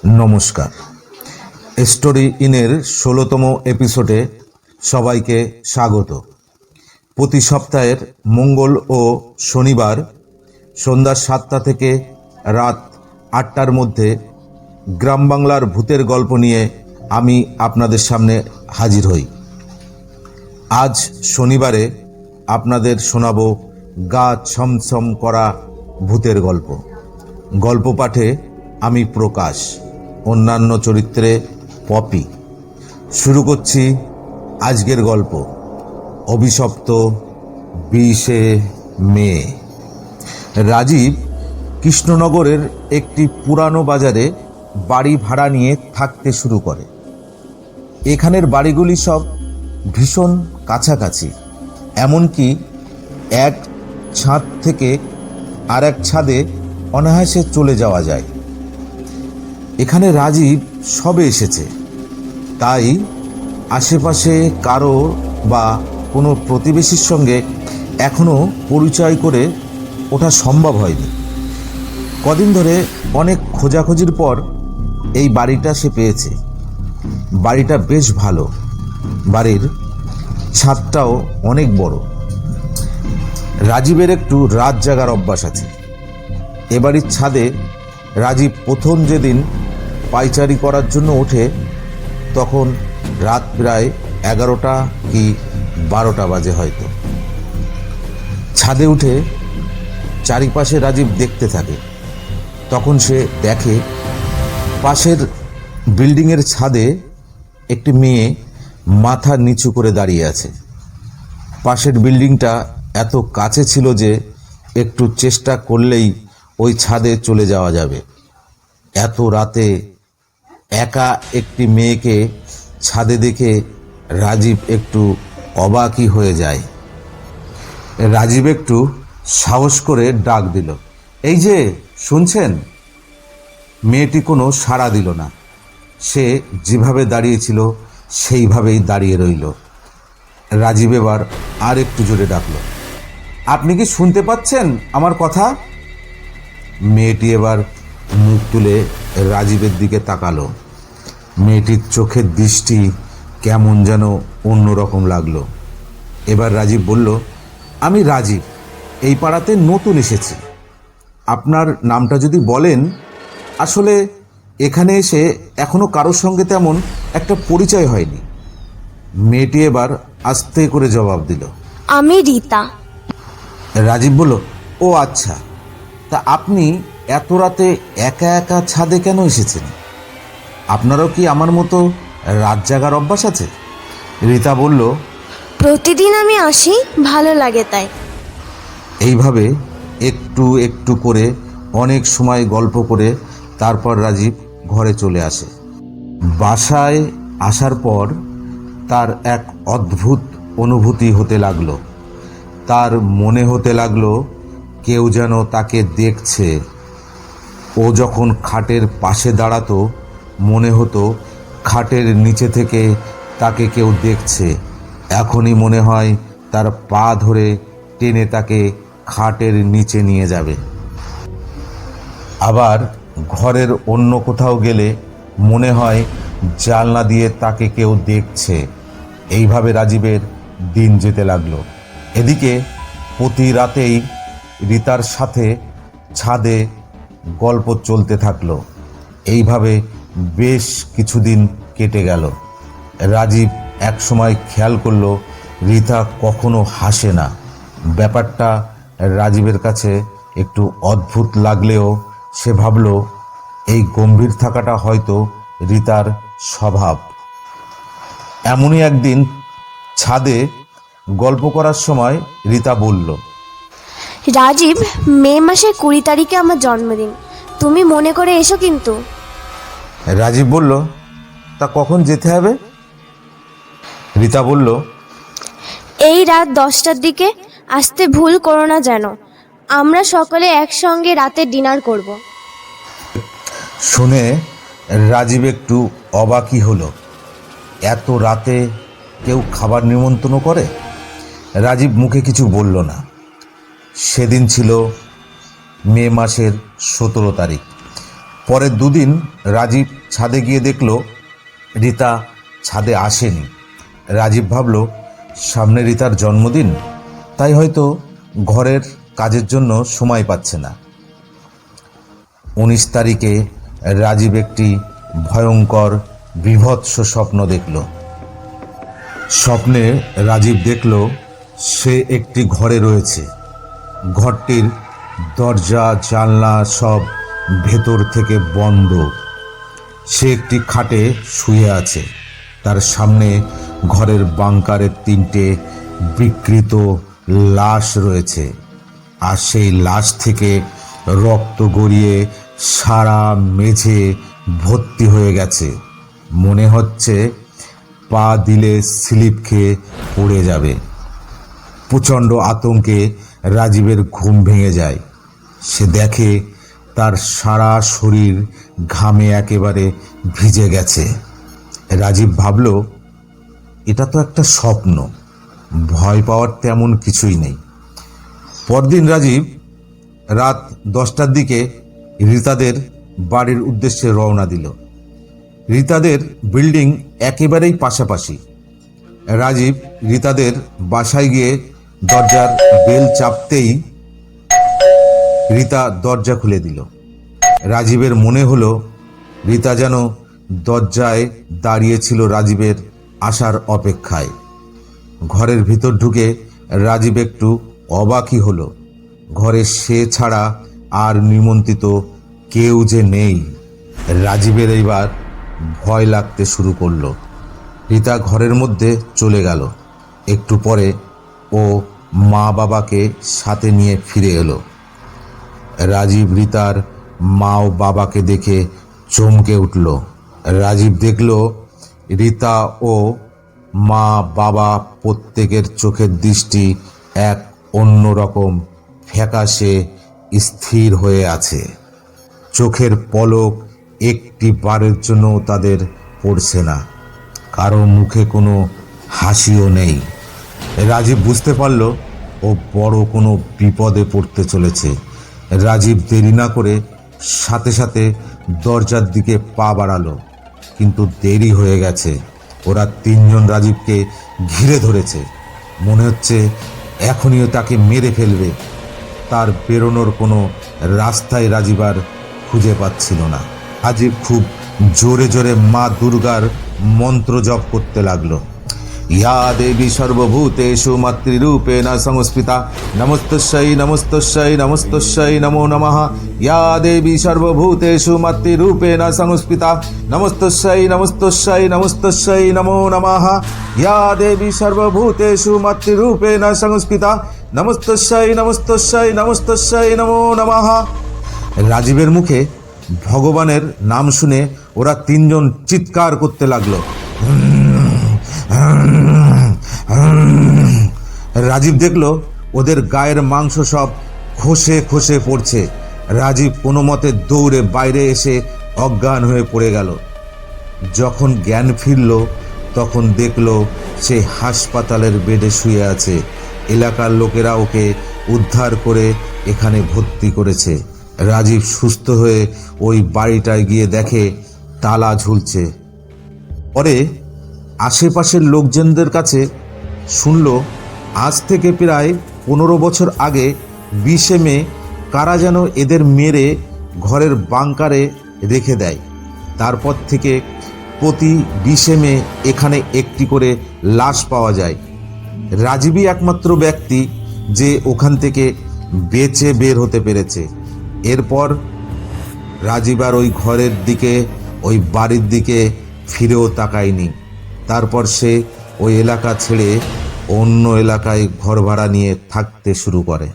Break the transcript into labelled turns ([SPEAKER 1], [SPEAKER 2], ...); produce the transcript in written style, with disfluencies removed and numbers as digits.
[SPEAKER 1] নমস্কার। স্টোরি ইনের ১৬তম এপিসোডে সবাইকে স্বাগত। প্রতি সপ্তাহের মঙ্গল ও শনিবার সন্ধ্যা ৭টা থেকে রাত ৮টার মধ্যে গ্রাম বাংলার ভূতের গল্প নিয়ে আমি আপনাদের সামনে হাজির হই। আজ শনিবারে আপনাদের শোনাবো গা ছমছম করা ভূতের গল্প। গল্প পাঠে আমি প্রকাশ, অন্যান্য চরিত্রে পপি। শুরু করছি আজকের গল্প, অভিশপ্ত ২০শে মে। রাজীব কৃষ্ণনগরের একটি পুরানো বাজারে বাড়ি ভাড়া নিয়ে থাকতে শুরু করে। এখানের বাড়িগুলি সব ভীষণ কাছাকাছি, এমনকি এক ছাদ থেকে আর এক ছাদে অনায়াসে চলে যাওয়া যায়। এখানে রাজীব সবে এসেছে, তাই আশেপাশে কারো বা কোনো প্রতিবেশীর সঙ্গে এখনও পরিচয় করে ওঠা সম্ভব হয়নি। কদিন ধরে অনেক খোঁজাখুঁজির পর এই বাড়িটা সে পেয়েছে। বাড়িটা বেশ ভালো, বাড়ির ছাদটাও অনেক বড়। রাজীবের একটু রাত জাগার অভ্যাস আছে। এ বাড়ির ছাদে রাজীব প্রথম যেদিন পায়চারি করার জন্য ওঠে, তখন রাত প্রায় 11টা কি 12টা বাজে হয়তো। ছাদে উঠে চারিপাশে রাজীব দেখতে থাকে। তখন সে দেখে পাশের বিল্ডিংয়ের ছাদে একটি মেয়ে মাথা নিচু করে দাঁড়িয়ে আছে। পাশের বিল্ডিংটা এত কাছে ছিল যে একটু চেষ্টা করলেই ওই ছাদে চলে যাওয়া যাবে। এত রাতে একা একটি মেয়েকে ছাদে দেখে রাজীব একটু অবাকই হয়ে যায়। রাজীব একটু সাহস করে ডাক দিল, এই যে শুনছেন? মেয়েটি কোনো সাড়া দিল না। সে যেভাবে দাঁড়িয়েছিল সেইভাবেই দাঁড়িয়ে রইল। রাজীব এবার আর একটু জোরে ডাকল, আপনি কি শুনতে পাচ্ছেন আমার কথা? মেয়েটি এবার মুখ তুলে রাজীবের দিকে তাকালো। মেয়েটির চোখের দৃষ্টি কেমন যেন অন্যরকম লাগলো। এবার রাজীব বলল, আমি রাজীব, এই পাড়াতে নতুন এসেছি। আপনার নামটা যদি বলেন। আসলে এখানে এসে এখনো কারোর সঙ্গে তেমন একটা পরিচয় হয়নি। মেয়েটি এবার আস্তে করে জবাব দিল,
[SPEAKER 2] আমি রীতা।
[SPEAKER 1] রাজীব বলল, ও আচ্ছা, তা আপনি এত রাতে একা একা ছাদে কেন এসেছেন? আপনারও কি আমার মতো রাত জাগার অভ্যাস আছে? রীতা বলল,
[SPEAKER 2] প্রতিদিন আমি আসি, ভালো লাগে তাই।
[SPEAKER 1] এইভাবে একটু একটু করে অনেক সময় গল্প করে তারপর রাজীব ঘরে চলে আসে। বাসায় আসার পর তার এক অদ্ভুত অনুভূতি হতে লাগলো। তার মনে হতে লাগলো কেউ যেন তাকে দেখছে। ও যখন খাটের পাশে দাঁড়াতো, মনে হতো খাটের নিচে থেকে তাকে কেউ দেখছে। এখনই মনে হয় তার পা ধরে টেনে তাকে খাটের নিচে নিয়ে যাবে। আবার ঘরের অন্য কোথাও গেলে মনে হয় জানলা দিয়ে তাকে কেউ দেখছে। এইভাবে রাজীবের দিন যেতে লাগলো। এদিকে প্রতি রাতেই রীতার সাথে ছাদে গল্প চলতে থাকলো। এইভাবে বেশ কিছুদিন কেটে গেল। রাজীব একসময় খেয়াল করলো রীতা কখনো হাসে না। ব্যাপারটা রাজীবের কাছে একটু অদ্ভুত লাগলেও সে ভাবল এই গম্ভীর থাকাটা হয়তো রীতার স্বভাব। এমনই একদিন ছাদে গল্প করার সময় রীতা বলল,
[SPEAKER 2] রাজীব, মে মাসের 20 তারিখে আমার জন্মদিন, তুমি মনে করে এসো কিন্তু।
[SPEAKER 1] রাজীব বলল, তা কখন যেতে হবে? রীতা বলল,
[SPEAKER 2] এই রাত 10টার দিকে আসতে ভুল করো না যেন। আমরা সকলে একসঙ্গে রাতে ডিনার করব।
[SPEAKER 1] শুনে রাজীব একটু অবাকই হলো। এত রাতে কেউ খাবার নিমন্ত্রণ করে? রাজীব মুখে কিছু বলল না। সেদিন ছিল মে মাসের 17 তারিখ। পরের দুদিন রাজীব ছাদে গিয়ে দেখল রীতা ছাদে আসেনি। রাজীব ভাবল সামনে রীতার জন্মদিন, তাই হয়তো ঘরের কাজের জন্য সময় পাচ্ছে না। 19 তারিখে রাজীব একটি ভয়ঙ্কর বীভৎস স্বপ্ন দেখল। স্বপ্নে রাজীব দেখল সে একটি ঘরে রয়েছে। ঘরটির দরজা জানলা সব ভেতর থেকে বন্ধ। সে একটি খাটে শুয়ে আছে। তার সামনে ঘরের বাংকারে 3টে বিকৃত লাশ রয়েছে, আর সেই লাশ থেকে রক্ত গড়িয়ে সারা মেঝে ভর্তি হয়ে গেছে। মনে হচ্ছে পা দিলে স্লিপ খেয়ে পড়ে যাবে। প্রচণ্ড আতঙ্কে রাজীবের ঘুম ভেঙে যায়। সে দেখে তার সারা শরীর ঘামে একেবারে ভিজে গেছে। রাজীব ভাবল এটা তো একটা স্বপ্ন, ভয় পাওয়ার তেমন কিছুই নেই। পরদিন রাজীব রাত 10টার দিকে রীতাদের বাড়ির উদ্দেশ্যে রওনা দিল। রীতাদের বিল্ডিং একেবারেই পাশাপাশি। রাজীব রীতাদের বাসায় গিয়ে দরজার বেল চাপতেই রীতা দরজা খুলে দিল। রাজীবের মনে হলো রীতা যেন দরজায় দাঁড়িয়েছিল রাজীবের আসার অপেক্ষায়। ঘরের ভিতর ঢুকে রাজীব একটু অবাকই হলো। ঘরে সে ছাড়া আর নিমন্ত্রিত কেউ যে নেই। রাজীবের এইবার ভয় লাগতে শুরু করলো। রীতা ঘরের মধ্যে চলে গেল। একটু পরে ও মা বাবাকে সাথে নিয়ে ফিরে এলো। রাজীব রীতার মা ও বাবাকে দেখে চমকে উঠল। রাজীব দেখল রীতা ও মা বাবা প্রত্যেকের চোখের দৃষ্টি এক অন্যরকম ফ্যাকাশে স্থির হয়ে আছে। চোখের পলক একটি বারের জন্য তাদের পড়ছে না। কারো মুখে কোনো হাসিও নেই। রাজীব বুঝতে পারল ও বড় কোনো বিপদে পড়তে চলেছে। রাজীব দেরি না করে সাথে সাথে দরজার দিকে পা বাড়ালো, কিন্তু দেরি হয়ে গেছে। ওরা 3 জন রাজীবকে ঘিরে ধরেছে। মনে হচ্ছে এখনই তাকে মেরে ফেলবে। তার বেরোনোর কোনো রাস্তায় রাজীব আর খুঁজে পাচ্ছিল না। রাজীব খুব জোরে জোরে মা দুর্গার মন্ত্র জপ করতে লাগলো। ইয়া দেবী সর্বভূতেষু মাতৃরূপেণ সংস্থিতা নমস্তস্যৈ নমস্তস্যৈ নমস্তস্যৈ নমো নমঃ। ইয়া দেবী সর্বভূতেষু মাতৃরূপেণ সংস্থিতা নমস্তস্যৈ নমস্তস্যৈ নমস্তস্যৈ নমো নমঃ। ইয়া দেবী সর্বভূতেষু মাতৃরূপেণ সংস্থিতা নমস্তস্যৈ নমস্তস্যৈ নমস্তস্যৈ নমো নমঃ। রাজীবের মুখে ভগবানের নাম শুনে ওরা 3 জন চিৎকার করতে লাগলো। রাজীব দেখলো ওদের গায়ের মাংস সব খসে খসে পড়ছে। রাজীব কোনো মতে দৌড়ে বাইরে এসে অজ্ঞান হয়ে পড়ে গেল। যখন জ্ঞান ফিরল তখন দেখলো সে হাসপাতালের বেডে শুয়ে আছে। এলাকার লোকেরা ওকে উদ্ধার করে এখানে ভর্তি করেছে। রাজীব সুস্থ হয়ে ওই বাড়িটায় গিয়ে দেখে তালা ঝুলছে। পরে আশেপাশের লোকজনদের কাছে শুনল আজ থেকে প্রায় 15 বছর আগে 20 মে কারা যেন এদের মেরে ঘরের বাংকারে রেখে দেয়। তারপর থেকে প্রতি 20 মে এখানে একটি করে লাশ পাওয়া যায়। রাজীবই একমাত্র ব্যক্তি যে ওখান থেকে বেঁচে বের হতে পেরেছে। এরপর রাজীব আর ওই ঘরের দিকে, ওই বাড়ির দিকে ফিরেও তাকায়নি। তারপর সে ওই এলাকা ছেড়ে অন্য এলাকায় ঘর ভাড়া নিয়ে থাকতে শুরু করে।